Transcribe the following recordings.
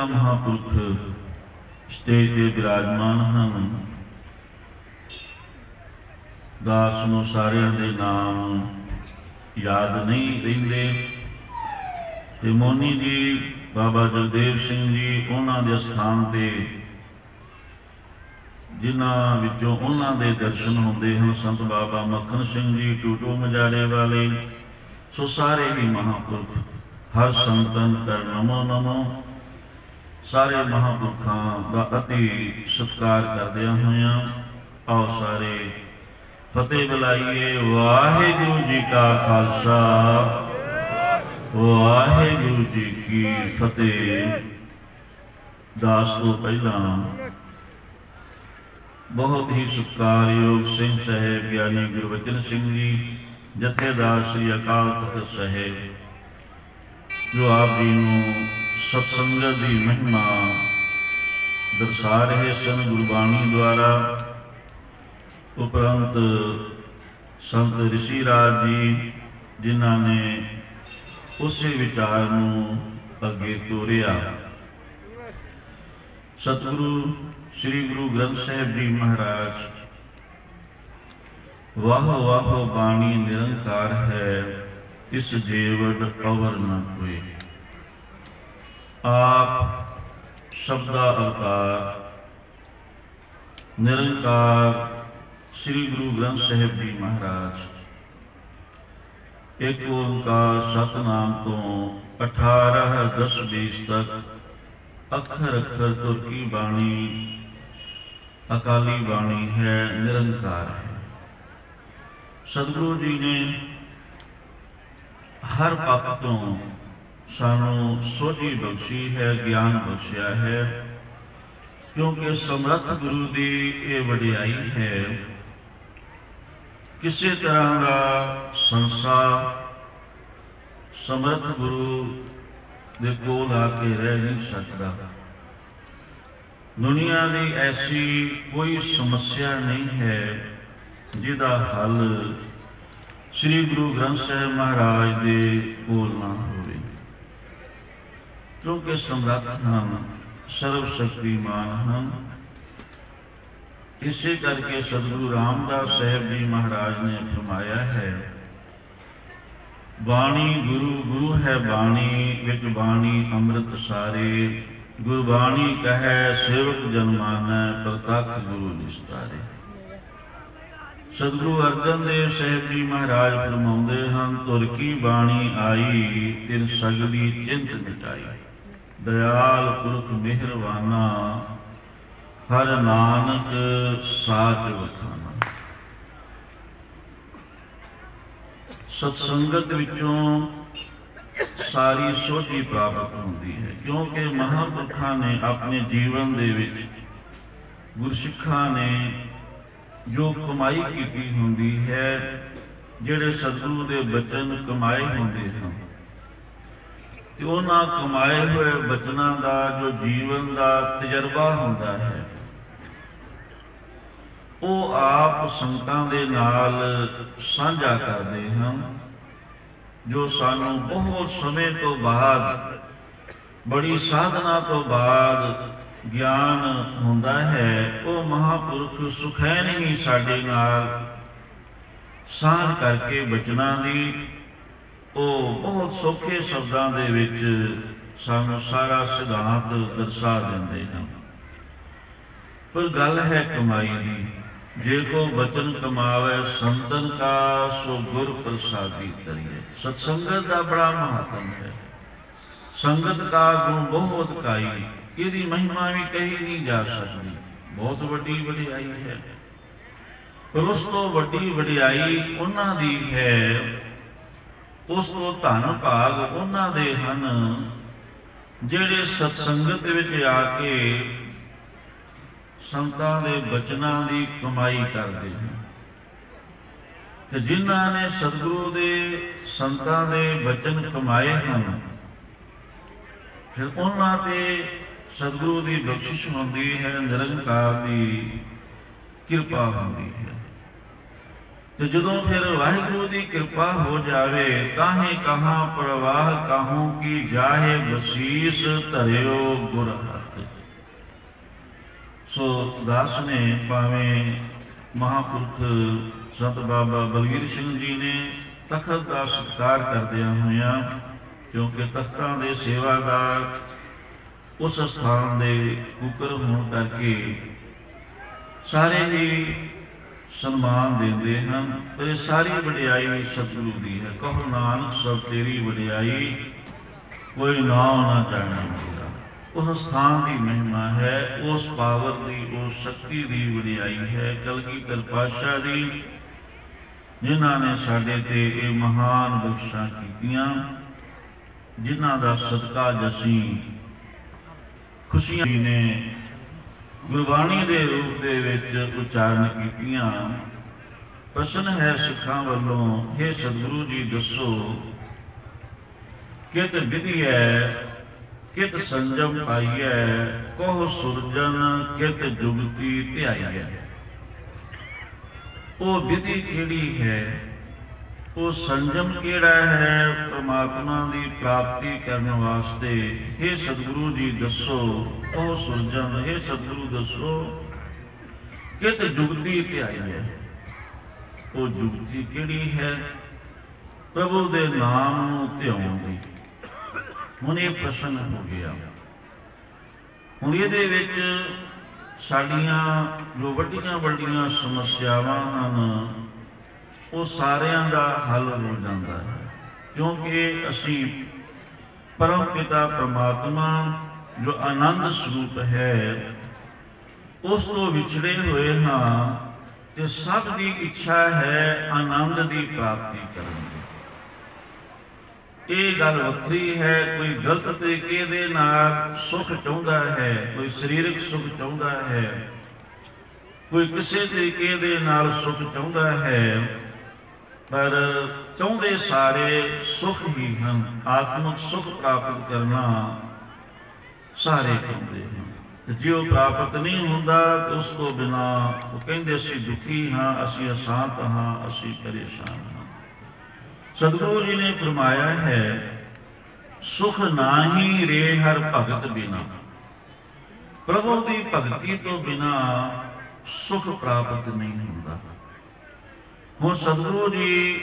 महापुरख stage ते विराजमान हैं। दास नूं सारियां दे नाम याद नहीं रहिंदे ते मोनी जी बाबा जगदेव सिंह जी उन्हां दे स्थान ते जिन्हां विचों उन्हां दे दर्शन होंदे हैं। संत बाबा मक्खन सिंह जी टूटू मजारे वाले, सो सारे ही महापुरख हर संतन कर नमो नमो। सारे महापुरखों का अति सत्कार करदिया होया आओ सारे फतेह बुलाइए। वाहिगुरु जी का खालसा, वाहिगुरु जी की फतेह। दास तो पहला बहुत ही सत्कारयोग सिंह साहेब ज्ञानी गुरबचन सिंह जी जथेदार श्री अकाल तख्त साहेब जो आप जी नूं सत्संगत की महिमा दर्शा रहे सन गुरबाणी द्वारा। उपरंत संत ऋषि राज जी जिन्हां ने उसी विचार नूं अगे तोरिया। सतगुरु श्री गुरु ग्रंथ साहिब जी महाराज वाह वाह बाणी निरंकार है, तिस जेवड़ अवर न कोई। आप शब्दा अवतार निरंकार श्री गुरु ग्रंथ साहिब जी महाराज एक ओंकार सतनाम तो 18 10 20 तक अखर अखर तुर की बाणी अकाली बाणी है, निरंकार है। सतगुरु जी ने हर पक्ष तो सानू सोझी बख्शी है, ज्ञान बख्शिया है, क्योंकि समर्थ गुरु की ये वडियाई है। किसी तरह का संसार समर्थ गुरु दे कोल आके रह नहीं सकता। दुनिया की ऐसी कोई समस्या नहीं है जिहदा हल श्री गुरु ग्रंथ साहिब महाराज दे कोल ना होवे, क्योंकि समर्थ हैं, सर्वशक्तिमान हैं। इसे करके सतगुरु रामदास साहेब जी महाराज ने फरमाया है, बाणी गुरु गुरु है बाणी विच बाणी अमृत सारे। गुरबाणी कहे सेवक जन मानै, प्रतख गुरु निस्तारे। सतगुरु अर्जन देव साहेब जी महाराज फरमाउंदे हैं, तुर की बाणी आई तिन सगली चिंत मिटाई। दयाल पुरख मेहरबाना हर नानक साच वखाना। सत्संगत विचों सारी सोझी प्राप्त होती है, क्योंकि महापुरखों ने अपने जीवन दे विच गुरसिखां ने जो कमाई की होंदी है, जिहड़े सतगुरु दे बचन कमाए होंदे हैं, ते उन्हां कमाए हुए बचनां दा जो जीवन का तजर्बा होंदा है, वो आप संतां दे नाल साझा करते हैं। जो सानू बहुत समय तो बाद, बड़ी साधना तो बाद ज्ञान होंदा है, वो महापुरख सुखैन ही साडे नाल साझ करके बचनां दी वो बहुत सौखे शब्दों के विच सानू सारा सिद्धांत दर्शा देंदे हैं। पर गल है कमाई की, जे को बचन कमावे संतन का सो गुर प्रसादी करिए। सत्संगत का बड़ा महात्म है, संगत का गुण बहुत काई, इसकी महिमा भी कही नहीं जा सकती, बहुत वड्डी वडियाई है। पर उस तो वड्डी वडियाई उन्हां दी है, उस तो धन भाग उन्हां दे हन जिहड़े सत्संगत विच आके संतां दे बचनां दी कमाई करते हैं। ते जिन्हां ने सतगुरु दे संतां दे बचन कमाए हैं, फिर उन्हां ते सतगुरु की बख्शिश होंदी है, निरंकार की कृपा होंदी है। ਤੇ ਜਦੋਂ ਫਿਰ ਵਾਹਿਗੁਰੂ ਦੀ ਕਿਰਪਾ ਹੋ ਜਾਵੇ ਤਾਂ ਹੀ ਕਹਾਂ ਪ੍ਰਵਾਹ ਕਾਹੂ ਕੀ ਜਾਹੇ ਬਸੀਸ ਧਰਿਓ ਗੁਰ ਹੱਥ। ਸੋ ਦਾਸ ਨੇ ਭਾਵੇਂ ਮਹਾਂਪੁਰਖ ਸੰਤ ਬਾਬਾ ਬਲਵੀਰ ਸਿੰਘ ਜੀ ਨੇ ਤਖਤ ਦਾ ਸਤਿਕਾਰ ਕਰਦਿਆਂ ਹੋਇਆਂ, ਕਿਉਂਕਿ ਤਖਤਾਂ ਦੇ ਸੇਵਾਦਾਰ ਉਸ ਸਥਾਨ ਦੇ ਕੁਕਰ ਹੋਣ ਕਰਕੇ ਸਾਰੇ ਹੀ ਸਨਮਾਨ ਦਿੰਦੇ ਹਨ। ਪਰ ਇਹ ਸਾਰੀ ਵਡਿਆਈ ਸਤਿਗੁਰੂ ਦੀ ਹੈ। ਕਹੋ ਨਾਨਕ ਸਭ ਤੇਰੀ ਵਡਿਆਈ, ਕੋਈ ਨਾਮ ਨਾ ਜਾਣਾ ਮੇਰਾ। ਉਸ ਸਥਾਨ ਦੀ ਮਹਿਮਾ ਹੈ, ਉਸ ਪਾਵਰ ਦੀ, ਉਸ ਸ਼ਕਤੀ ਦੀ ਵਡਿਆਈ ਹੈ। ਕਲਗੀਧਰ ਪਾਤਸ਼ਾਹ ਦੀ, ਜਿਨ੍ਹਾਂ ਨੇ ਸਾਡੇ ਤੇ ਇਹ ਮਹਾਨ ਬਖਸ਼ਾਂ ਕੀਤੀਆਂ, ਜਿਨ੍ਹਾਂ ਦਾ ਸਦਕਾ ਅਸੀਂ ਖੁਸ਼ੀਆਂ ਨੇ ਗੁਰਬਾਣੀ ਦੇ ਰੂਪ ਦੇ ਵਿੱਚ ਉਚਾਰਨ ਕੀਤੀਆਂ। ਪ੍ਰਸ਼ਨ ਹੈ ਸਿੱਖਾਂ ਵੱਲੋਂ, ਹੇ ਸਤਿਗੁਰੂ ਜੀ ਦੱਸੋ, ਕਿਤ ਵਿਧੀਐ ਕਿਤ ਸੰਜਮ ਪਾਈਐ, ਕਹੋ ਸੁਰਜਨ ਕਿਤ ਜੁਗਤੀ ਧਿਆਈਐ। ਉਹ ਵਿਧੀ ਕਿਹੜੀ ਹੈ, ਉਹ ਸੰਜਮ ਕਿਹੜਾ ਹੈ ਪਰਮਾਤਮਾ ਦੀ ਪ੍ਰਾਪਤੀ ਕਰਨ ਵਾਸਤੇ। ਇਹ ਸਤਿਗੁਰੂ ਜੀ ਦੱਸੋ, ਉਹ ਸੁਰਜਨ, ਇਹ ਸਤਿਗੁਰੂ ਦੱਸੋ ਕਿਤ ਜੁਗਤੀ ਧਿਆਈ ਹੈ। ਉਹ ਜੁਗਤੀ ਕਿਹੜੀ ਹੈ? ਪ੍ਰਭੂ ਦੇ ਨਾਮ ਨੂੰ ਧਿਆਉਣ ਦੀ। ਹੁਣ ਇਹ ਪ੍ਰਸ਼ਨ ਹੋ ਗਿਆ। ਹੁਣ ਇਹਦੇ ਵਿੱਚ ਸਾਡੀਆਂ ਜੋ ਵੱਡੀਆਂ ਵੱਡੀਆਂ ਸਮੱਸਿਆਵਾਂ ਹਨ, ਉਹ ਸਾਰਿਆਂ ਦਾ ਹੱਲ ਹੋ ਜਾਂਦਾ ਹੈ, ਕਿਉਂਕਿ ਅਸੀਂ ਪਰਮ ਪਿਤਾ ਪਰਮਾਤਮਾ ਜੋ ਆਨੰਦ ਸਰੂਪ ਹੈ, ਉਸ ਤੋਂ ਵਿਛੜੇ ਹੋਏ ਹਾਂ ਤੇ ਸਭ ਦੀ ਇੱਛਾ ਹੈ ਆਨੰਦ ਦੀ ਪ੍ਰਾਪਤੀ ਕਰਨ ਦੀ। ਇਹ ਗੱਲ ਵੱਖਰੀ ਹੈ, ਕੋਈ ਗਲਤ ਤਰੀਕੇ ਦੇ ਨਾਲ ਸੁਖ ਚਾਹੁੰਦਾ ਹੈ, ਕੋਈ ਸਰੀਰਕ ਸੁਖ ਚਾਹੁੰਦਾ ਹੈ, ਕੋਈ ਕਿਸੇ ਤਰੀਕੇ ਦੇ ਨਾਲ ਸੁਖ ਚਾਹੁੰਦਾ ਹੈ, ਪਰ ਚਾਹੁੰਦੇ ਸਾਰੇ ਸੁਖ ਹੀ ਹਨ। ਆਤਮਿਕ ਸੁਖ ਪ੍ਰਾਪਤ ਕਰਨਾ ਸਾਰੇ ਚਾਹੁੰਦੇ ਹਨ, ਤੇ ਜੇ ਉਹ ਪ੍ਰਾਪਤ ਨਹੀਂ ਹੁੰਦਾ ਤਾਂ ਉਸ ਤੋਂ ਬਿਨਾਂ ਉਹ ਕਹਿੰਦੇ ਅਸੀਂ ਦੁਖੀ ਹਾਂ, ਅਸੀਂ ਅਸ਼ਾਂਤ ਹਾਂ, ਅਸੀਂ ਪਰੇਸ਼ਾਨ ਹਾਂ। ਸਤਿਗੁਰੂ ਜੀ ਨੇ ਫਰਮਾਇਆ ਹੈ, ਸੁਖ ਨਾਹੀ ਰੇ ਹਰ ਭਗਤ ਬਿਨਾ। ਪ੍ਰਭੂ ਦੀ ਭਗਤੀ ਤੋਂ ਬਿਨਾ ਸੁਖ ਪ੍ਰਾਪਤ ਨਹੀਂ ਹੁੰਦਾ। ਹੁਣ ਸਤਿਗੁਰੂ ਜੀ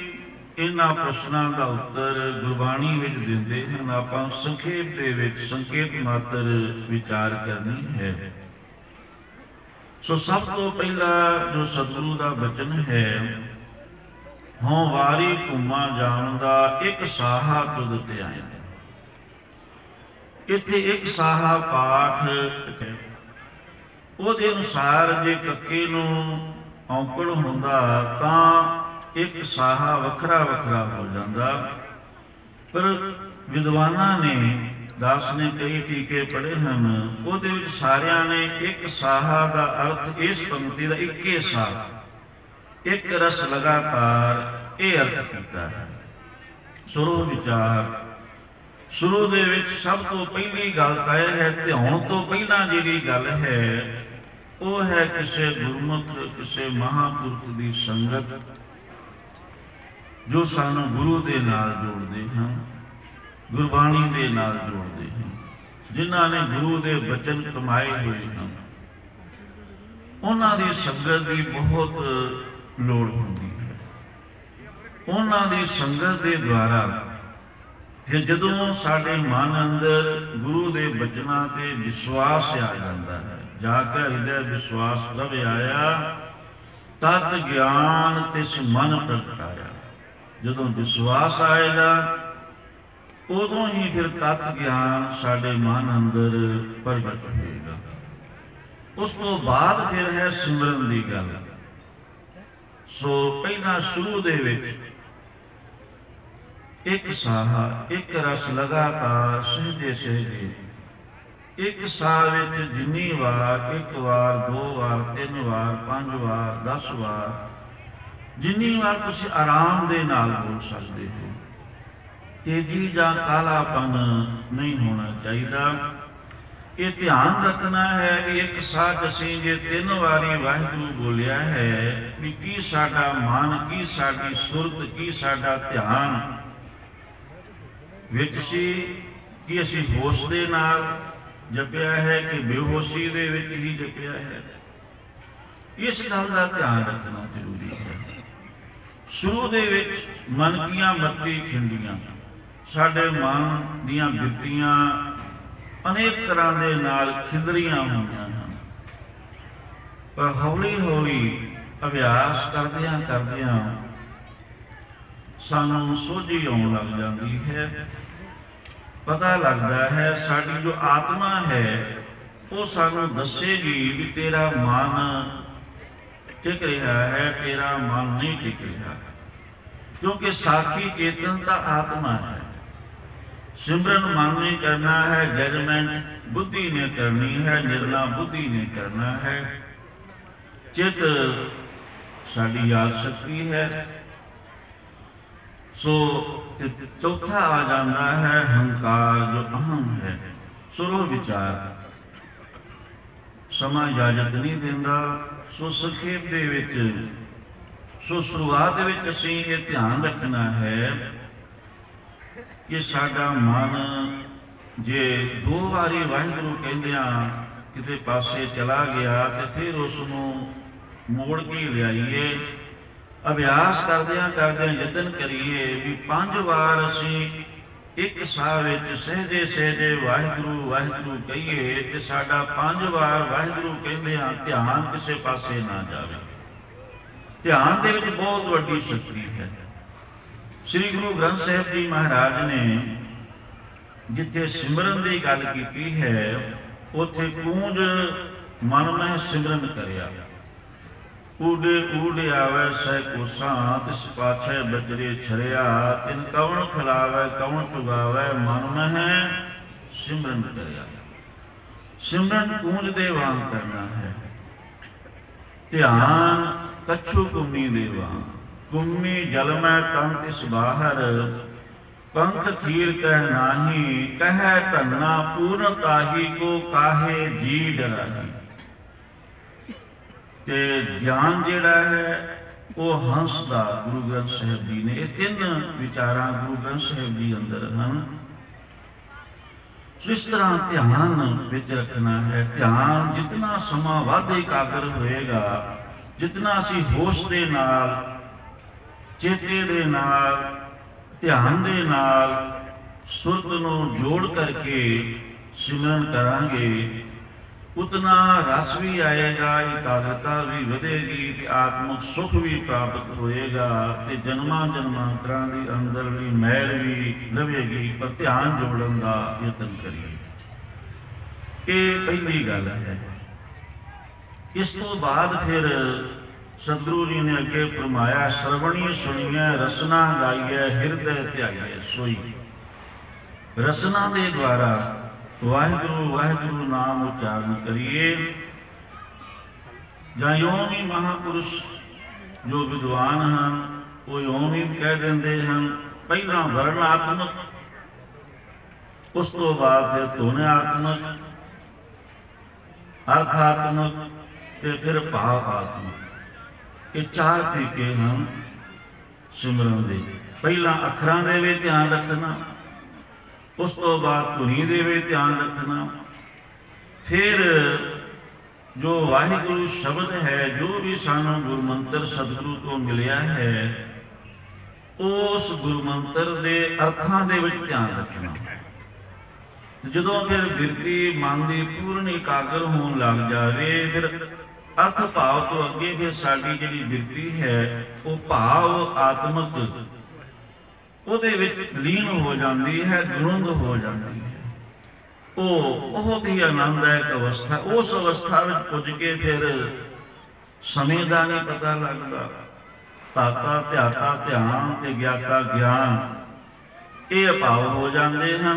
ਇਹਨਾਂ ਪ੍ਰਸ਼ਨਾਂ ਦਾ ਉੱਤਰ ਗੁਰਬਾਣੀ ਵਿੱਚ ਦਿੰਦੇ ਹਨ। ਆਪਾਂ ਸੰਖੇਪ ਦੇ ਵਿੱਚ ਸੰਕੇਤ ਮਾਤਰ ਵਿਚਾਰ ਕਰਨੀ ਹੈ। ਸੋ ਸਭ ਤੋਂ ਪਹਿਲਾ ਜੋ ਸਤਿਗੁਰੂ ਦਾ ਬਚਨ ਹੈ, ਹੋਂ ਵਾਰੀ ਘੁੰਮਾ ਜਾਣਦਾ ਇੱਕ ਸਾਹਾ ਤੁਧ ਧਿਆਇ। ਇੱਥੇ ਇੱਕ ਸਾਹਾ ਪਾਠ ਉਹਦੇ ਅਨੁਸਾਰ ਜੇ ਕੱਕੇ ਨੂੰ ਔਂਕੜ ਹੁੰਦਾ ਤਾਂ ਇੱਕ ਸਾਹਾ ਵੱਖਰਾ ਵੱਖਰਾ ਹੋ ਜਾਂਦਾ, ਪਰ ਵਿਦਵਾਨਾਂ ਨੇ, ਦਾਸ ਨੇ ਕਈ ਟੀਕੇ ਪੜ੍ਹੇ ਹਨ, ਉਹਦੇ ਵਿੱਚ ਸਾਰਿਆਂ ਨੇ ਇੱਕ ਸਾਹਾ ਦਾ ਅਰਥ ਇਸ ਪੰਕਤੀ ਦਾ ਇੱਕੇ ਸਾਹ, ਇੱਕ ਰਸ ਲਗਾਤਾਰ, ਇਹ ਅਰਥ ਕੀਤਾ ਹੈ। ਸੁਰੂ ਵਿਚਾਰ, ਸ਼ੁਰੂ ਦੇ ਵਿੱਚ ਸਭ ਤੋਂ ਪਹਿਲੀ ਗੱਲ ਤਾਂ ਇਹ ਹੈ, ਧਿਆਉਣ ਤੋਂ ਪਹਿਲਾਂ ਜਿਹੜੀ ਗੱਲ ਹੈ ਉਹ ਹੈ ਕਿਸੇ ਗੁਰਮੁਖ, ਕਿਸੇ ਮਹਾਂਪੁਰਖ ਦੀ ਸੰਗਤ, ਜੋ ਸਾਨੂੰ ਗੁਰੂ ਦੇ ਨਾਲ ਜੋੜਦੇ ਹਨ, ਗੁਰਬਾਣੀ ਦੇ ਨਾਲ ਜੋੜਦੇ ਹਨ, ਜਿਨ੍ਹਾਂ ਨੇ ਗੁਰੂ ਦੇ ਬਚਨ ਕਮਾਏ ਹੋਏ ਹਨ। ਉਹਨਾਂ ਦੀ ਸੰਗਤ ਦੀ ਬਹੁਤ ਲੋੜ ਹੁੰਦੀ ਹੈ। ਉਹਨਾਂ ਦੀ ਸੰਗਤ ਦੇ ਦੁਆਰਾ ਫਿਰ ਜਦੋਂ ਸਾਡੇ ਮਨ ਅੰਦਰ ਗੁਰੂ ਦੇ ਬਚਨਾਂ ਤੇ ਵਿਸ਼ਵਾਸ ਆ ਜਾਂਦਾ ਹੈ, ਜਾ ਕੇ ਹਿਰਦੈ ਵਿਸ਼ਵਾਸ ਪ੍ਰਭ ਆਇਆ, ਤਤ ਗਿਆਨ ਤਿਸ ਮਨ ਪ੍ਰਗਟਾਇਆ। ਜਦੋਂ ਵਿਸ਼ਵਾਸ ਆਏਗਾ ਉਦੋਂ ਹੀ ਫਿਰ ਤਤ ਗਿਆਨ ਸਾਡੇ ਮਨ ਅੰਦਰ ਪ੍ਰਗਟ ਹੋਏਗਾ। ਉਸ ਤੋਂ ਬਾਅਦ ਫਿਰ ਹੈ ਸਿਮਰਨ ਦੀ ਗੱਲ। ਸੋ ਪਹਿਲਾਂ ਸ਼ੁਰੂ ਦੇ ਵਿੱਚ ਇੱਕ ਸਾਹਾ, ਇੱਕ ਰਸ ਲਗਾਤਾਰ ਸਹਿਜੇ ਸਹਿਜੇ, ਇੱਕ ਸਾਹ ਵਿੱਚ ਜਿੰਨੀ ਵਾਰ, ਇੱਕ ਵਾਰ, 2 ਵਾਰ, 3 ਵਾਰ, 5 ਵਾਰ, 10 ਵਾਰ, ਜਿੰਨੀ ਵਾਰ ਤੁਸੀਂ ਆਰਾਮ ਦੇ ਨਾਲ ਬੋਲ ਸਕਦੇ ਹੋ। ਤੇਜ਼ੀ ਜਾਂ ਕਾਲਾਪਨ ਨਹੀਂ ਹੋਣਾ ਚਾਹੀਦਾ। ये ध्यान रखना है भी एक साथ असीं जे 3 वारी वाहिगुरू बोलिया है भी की साडा मन, की साडी सुरत, की साडा ध्यान विच सी, कि असीं होश दे नाल जपिया है कि बेहोशी दे विच ही जपिया है। इस गल का ध्यान रखना जरूरी है। शुरू दे विच मन कीਆਂ मत्ती खिंडियां, साडे मन दीयां बिरतियां अनेक तरह के नाल खिंदरियां होईयां हन, पर हौली हौली अभ्यास करदियां करदियां सानू सोझी आउण लग जाती है। पता लगता है साडी जो आत्मा है वो सानू दसेगी भी तेरा मन टिक रहा है, तेरा मन नहीं टिक रहा, क्योंकि साखी चेतनता आत्मा है। सिमरन मन ने करना है, जजमेंट बुद्धि ने करनी है, निर्णय बुद्धि ने करना है। चित साडी याद शक्ति है। सो चौथा आ जाता है हंकार, जो अहम है। सुरो विचार समा इजाजत नहीं देता। सो संखेप दे विच, सो शुरुआत विच असीं ये ध्यान रखना है कि साडा मन जे 2 वारी वाहिगुरू कहंदियां किते पासे चला गया तो फिर उसनूं मोड़ के लियाईए। अभ्यास करदियां करदियां यतन करिए भी 5 वार असीं एक साह विच सहजे सहजे वाहिगुरू वाहिगुरू कहिए ते साडा 5 वार वाहिगुरू कहंदियां ध्यान किसे पासे ना जावे। ध्यान दे विच बहुत वड्डी शक्ति है। श्री गुरु ग्रंथ साहिब जी महाराज ने जिथे सिमरन की गल की है उथे कूंज मन में सिमरन करिया। ऊडे ऊडे आवे सह कोसां, तिस पाछे बजरे छरिया, तिन कवण खिलावे कवण चुगावे, मन में सिमरन करिया। सिमरन कूंज दे वांग करना है। ध्यान कछु कुमी दे वांग, कुमी जल में तन तिस बाहर, पंख खीर कह नाही, कह धन्ना पूर्ण ताही को काहे जी डराही। ते ध्यान जिहड़ा है वो हंस दा गुरु ग्रंथ साहिब जी ने, ये 3 विचारां गुरु ग्रंथ साहिब जी अंदर हैं। इस तरह ध्यान विच रखना है। ध्यान जितना समा वध एकाग्र होएगा, जितना असीं होश दे नाल, चेते दे नाल, ध्यान दे नाल सुरत नूं जोड़ करके सिमरन करांगे, उतना रस भी आएगा, एकाग्रता भी वधेगी, आत्मक सुख भी प्राप्त होएगा, ते जन्मां जन्मांतरां दी अंदर भी मैल भी लवेगी। पर ध्यान जोड़न दा यतन करिए। ये पहली गल है। इस तो बाद फिर सतगुरु जी ने अगे फरमाया, श्रवणी सुनिए रसना गाइए हिरदय ध्याइए सोई। रसना के द्वारा वाहिगुरू वाहिगुरू नाम उच्चारण करिए। जां यों भी महापुरुष जो विद्वान हैं वो यों भी कह देंगे हैं, पहला वर्णात्मक, उस तो बाद फिर ध्वन्यात्मक, अर्थात्मक ते फिर भावात्मक। ये 4 तरीके हैं सिमरन दे। पहला अखरां दे वे ध्यान रखना, उस तो बाद धुनी दे वे ध्यान रखना, फिर जो वाहिगुरू शब्द है, जो भी सानू गुरमंत्र सतगुरु को मिलिया है, उस गुरमंत्र दे अर्थां दे विच ध्यान रखना। जदों फिर बिरती मन की पूर्ण एकाग्र होने लग जाए, फिर अर्थ भाव तो अगे फिर साडी जिहड़ी बिरती है वो भाव आत्मक ਉਹਦੇ ਵਿੱਚ ਲੀਨ ਹੋ ਜਾਂਦੀ है, ਗੁਰੁੰਦ हो जाती है। वो बहुत ही आनंददायक अवस्था। उस अवस्था में पुज के फिर समय का नहीं पता लगता। ताता ध्याता ध्यान ते ज्ञाता ज्ञान ये अभाव हो जाते हैं।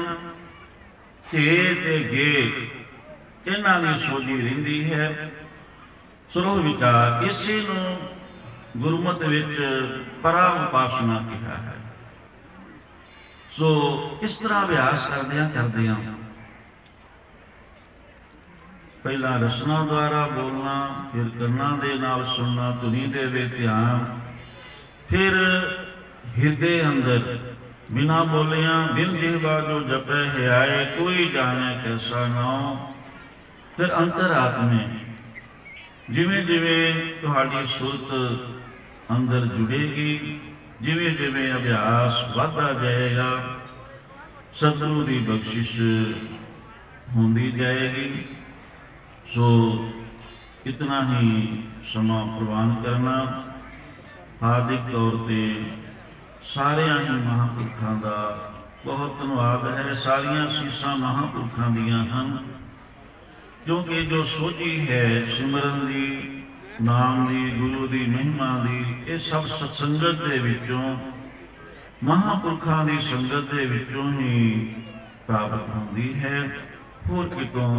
थे ते गे इन्हां दी सोझी रहिंदी है। सुरो विचार इसे नूं गुरमत विच परा उपासना कहा है। सो इस तरह अभ्यास करदियां करदियां पहला रसना द्वारा बोलना, फिर करना दे नाल सुनना, धुनी दे वे ध्यान, फिर हिरदे अंदर बिना बोलिया बिन जिहवा जो जपे हियाए, कोई जाने कैसा नाम। फिर अंतरात्मे जिमें जिमें तुहाडी सुरत अंदर जुड़ेगी, जिमें जिमें अभ्यास बढ़ता जाएगा, सतगुरु की बख्शिश होंदी जाएगी। सो इतना ही समा प्रवान करना। हार्दिक तौर पर सारिया ही महापुरखों का बहुत धन्यवाद है। सारिया सीसां महापुरखों दियां हन, क्योंकि जो सोची है सिमरन की, नाम की, गुरु की महिमा की, ये सब सत्संगत के विचों, महापुरखों की संगत के विचों ही प्राप्त होती है, होर कितों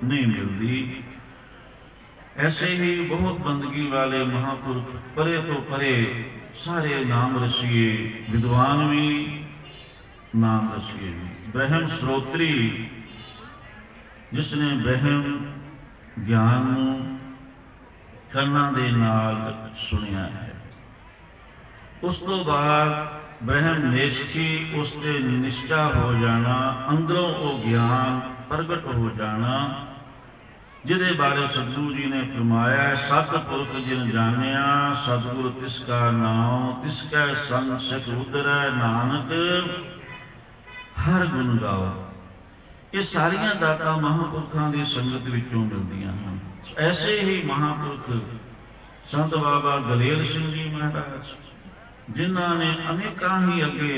नहीं मिलती। ऐसे ही बहुत बंदगी वाले महापुरख परे तो परे सारे नाम रसीए, विद्वान भी नाम रसीए भी। ब्रह्म श्रोत्री जिसने ब्रह्म ज्ञान करना दे नाल सुनिया है, उस तो बाद ब्रह्म निष्ठी उसते निष्ठा हो जाना, अंदरों वो ज्ञान प्रगट हो जाना, जिदे बारे सतगुरु जी ने फरमाया, सतपुरख जिन जानिया, सतगुरु तिसका नाम, तिसका संग सिख उदरै, नानक हर गुण गाओ। ये सारिया दाता महापुरखों की संगत विचों मिलदियां हैं। ऐसे ही महापुरख संत बाबा दलेर सिंह जी महाराज, जिन्हों ने अनेकों ही अगे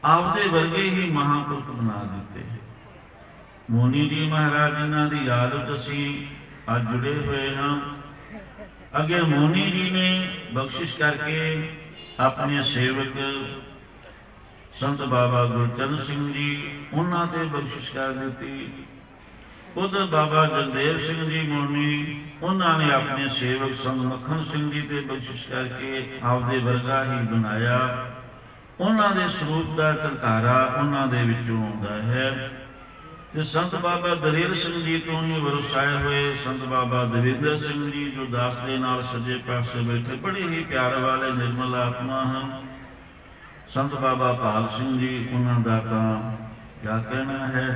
आपदे वर्गे ही महापुरख बना दिते हैं। मोनी जी महाराज जिन्हों की याद असी अज जुड़े हुए हैं। अगे मोनी जी ने बख्शिश करके अपने सेवक संत बाबा गुरचरण सिंह जी उन्होंने बख्शिश कर दी। उधर बाबा जगदेव सिंह जी मोनी उन्होंने अपने सेवक संत मक्खन सिंह जी से बख्शिश करके आपदे वर्गा ही बनाया। उन्होंने स्वरूप का घरकारा उन्होंने विचों आउंदा है। ते संत बाबा दलेर सिंह जी तो ही वरसाए हुए संत बाबा दविंदर सिंह जी, जो दास के नाल सज्जे पासे बैठे, बड़े ही प्यार वाले निर्मल आत्मा हैं। संत बाबा पाल सिंह जी, उन्होंने का क्या कहना है,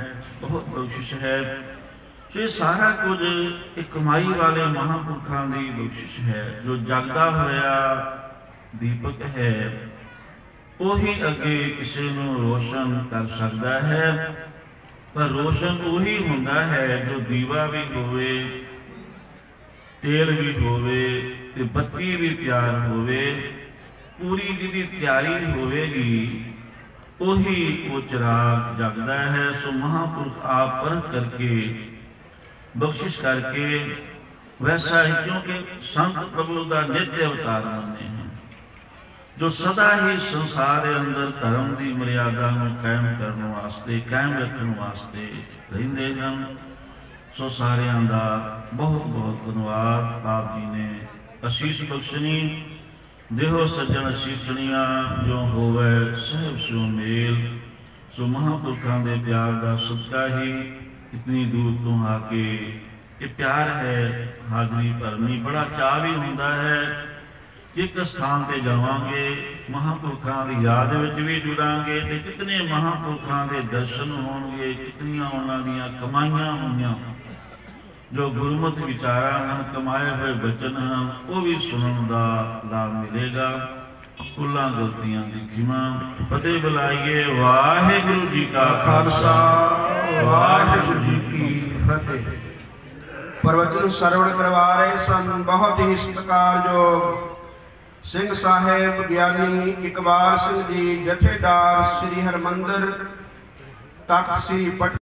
बहुत बख्शिश है। तो ये सारा कुछ एक कमाई वाले महापुरखों की बख्शिश है। जो जगदा होया दीपक है, वही अगे किसी को रोशन कर सकता है, पर रोशन वही होंदा है जो दीवा भी होवे, तेल भी होवे, ते बत्ती भी तैयार होवे, पूरी जिहदी तैयारी होवेगी वही वो चिराग जगदा है। सो महापुरुष आप परख करके बख्शिश करके वैसा ही, क्योंकि संत प्रभु का नित्य अवतार माने हैं, जो सदा ही संसार अंदर धर्म की मर्यादा को कायम करने वास्ते, कायम रखने वास्ते रहिंदे हैं। सो सारियां दा बहुत बहुत धन्यवाद। आप जी ने आशीष बख्शनी, देहो सज्जन आशीषणियां जो होवे सहब सो मेल। सो महापुरखों के प्यार का सदका ही इतनी दूर तो आके ये प्यार है, हाजरी भरनी बड़ा चाह भी होता है। एक स्थान पर जावांगे, महापुरखों की याद भी जुड़ांगे, तो कितने महापुरखों के दर्शन होंगे, कितनियां उन्होंने कमाइयां होंगी, जो गुरमुख विचारा हैं, कमाए हुए बचन हैं, वो भी सुनने का लाभ मिलेगा। भुलां गलतियां की खिमा। फतेह बुलाइए। वाहिगुरु जी का खालसा, वाहिगुरु जी की फतेह। प्रवचन श्रवण करवा रहे सन बहुत ही सत्कारयोग सिंह साहेब ज्ञानी इकबाल सिंह जी, जथेदार श्री हरमंदिर तख्त श्री